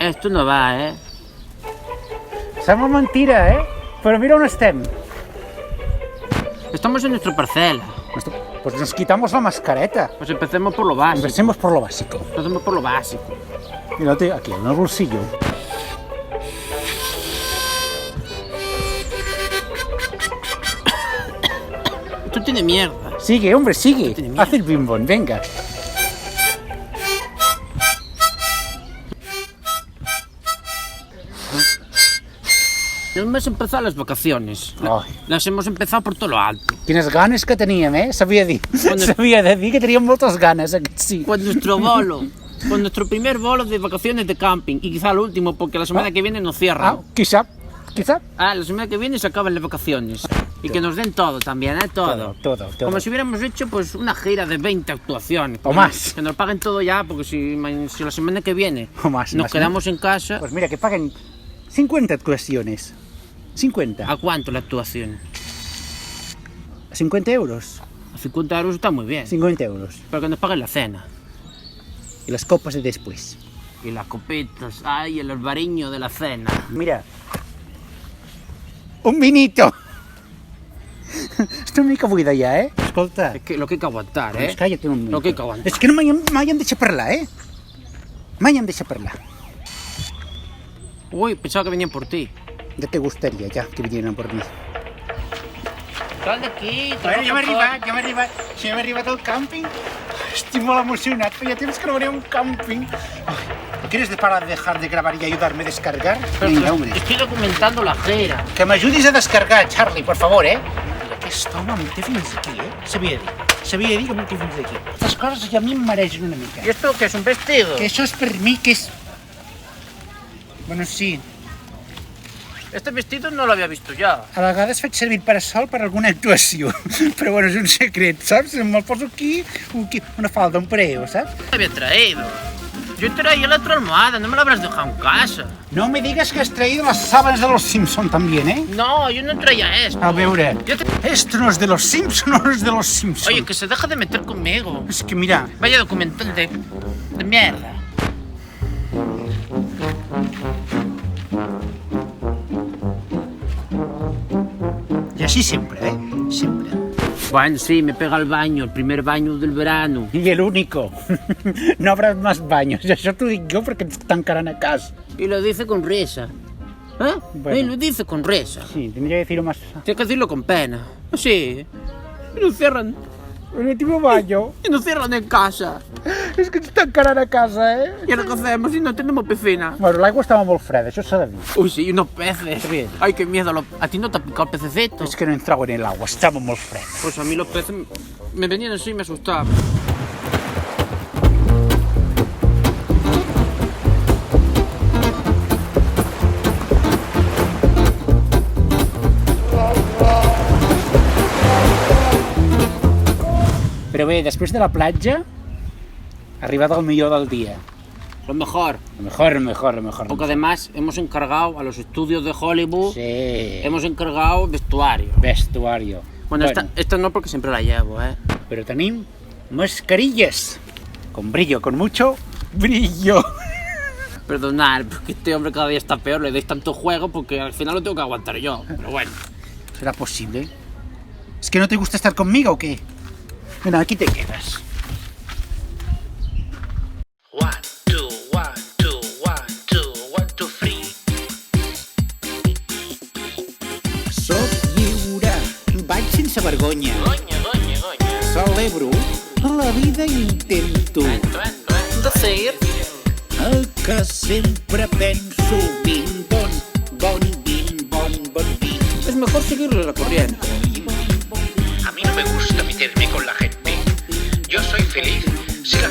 Esto no va, ¿eh? Sembla mentira, ¿eh? Pero mira on estem. Estamos en nuestra parcela. Pues nos quitamos la mascareta. Pues empecemos por lo básico. Empecemos por lo básico. Empecemos por lo básico. Mírate aquí, en el bolsillo. Esto tiene mierda. Sigue, hombre, sigue. Tiene mierda. Haz el bimbón, venga. Hemos empezado las vacaciones. Ay. Las hemos empezado por todo lo alto. Quines ganes que teníem, eh? Sabia dir que teníem moltes ganes, aquest sí. Con nuestro bolo. Con nuestro primer bolo de vacaciones de camping. Y quizá el último, porque la semana que viene nos cierran. Qui sap? La semana que viene se acaban las vacaciones. Y que nos den todo también, ¿eh? Todo. Como si hubiéramos hecho pues una gira de 20 actuaciones. O más. Que nos paguen todo ya, porque si la semana que viene O más, nos más, quedamos en casa... Pues mira, que paguen 50 actuacions. 50. ¿A cuánto la actuación? 50 euros. A 50 euros está muy bien. 50 euros. Pero que nos paguen la cena. Y las copas de después. Y las copetas, ay, el albariño de la cena. Mira. Un vinito. Estic una mica buida ja, eh? Escolta. Es que lo que hay que aguantar, ¿eh? Pues cállate un moment. Lo que hay que aguantar. És que no mai em deixa parlar, eh? Mai em deixa parlar. Uy, pensaba que venían por ti. Ja te gustaria, ja, que vinieran per mi. Sal d'aquí, Ja hem arribat. Ja hem arribat al càmping. Estic molt emocionat, feia temps que no venia a un càmping. ¿Quieres parar de dejar de grabar y ayudarme a descargar? Venga, hombre. Estoy documentando la gira. Que m'ajudis a descargar, Charlie, por favor, eh? Mira, aquest home em té fins aquí, eh? Sabia dir que em té fins aquí. Aquestes coses ja a mi em mereixen una mica. ¿Y esto qué es, un vestido? Que això és per mi, que és... Bueno, sí. Este vestido no lo había visto ya. A vegades faig servir parasol per alguna actuació, però bueno, és un secret, saps? Me'l poso aquí, una falda, un pareo, saps? Me había traído. Yo traía la otra almohada, no me la habrás dejado en casa. No me digas que has traído las sábanas de los Simpson también, ¿eh? No, yo no traía esto. A veure, Yo te- esto no es de los Simpson, no es de los Simpson. Oye, que se deja de meter conmigo. Es que mira, Vaya documental de mierda. y así siempre, ¿eh? Siempre. Bueno, sí, me pega el baño, el primer baño del verano. Y el único. No habrá más baños. Això t'ho dic jo perquè ens tancaran a casa. Y lo dice con risa. ¿Eh? Bueno. Y lo dice con risa. Sí, tendría que decirlo más. Tienes que decirlo con pena. Sí. Y nos cierran. El último baño. Y nos cierran en casa. És que ens tancaran a casa, eh? ¿Y ahora qué hacemos si no tenemos piscina? Bueno, l'aigua estava molt freda, això s'ha de dir. Uy, sí, unos peces. Bien. Ay, qué miedo. ¿A ti no te ha picado el pececito? És que no entrava en el agua, estava molt fred. Pues a mí los peces me venían así y me asustaban. Però bé, després de la platja, ha arribat el millor del dia. Lo mejor. Lo mejor. Porque además hemos encargado a los estudios de Hollywood, Sí. hemos encargado vestuario. Vestuario. Bueno, esta no porque siempre la llevo, ¿eh? Pero tenim mascarillas. Con brillo, con mucho brillo. Perdonad, porque este hombre cada día está peor, le dais tanto juego porque al final lo tengo que aguantar yo. Pero bueno. ¿Será posible? ¿Es que no te gusta estar conmigo o qué? Bueno, aquí te quedas. 1, 2, 1, 2, 1, 2, 1, 2, 3. Soc lliure, vaig sense vergonya. Gonya. Celebro la vida i intento Decir. el que sempre penso. Bim-bon, bon. Es mejor seguirle la corriente. A mí no me gusta meterme con la gente. Yo soy feliz si la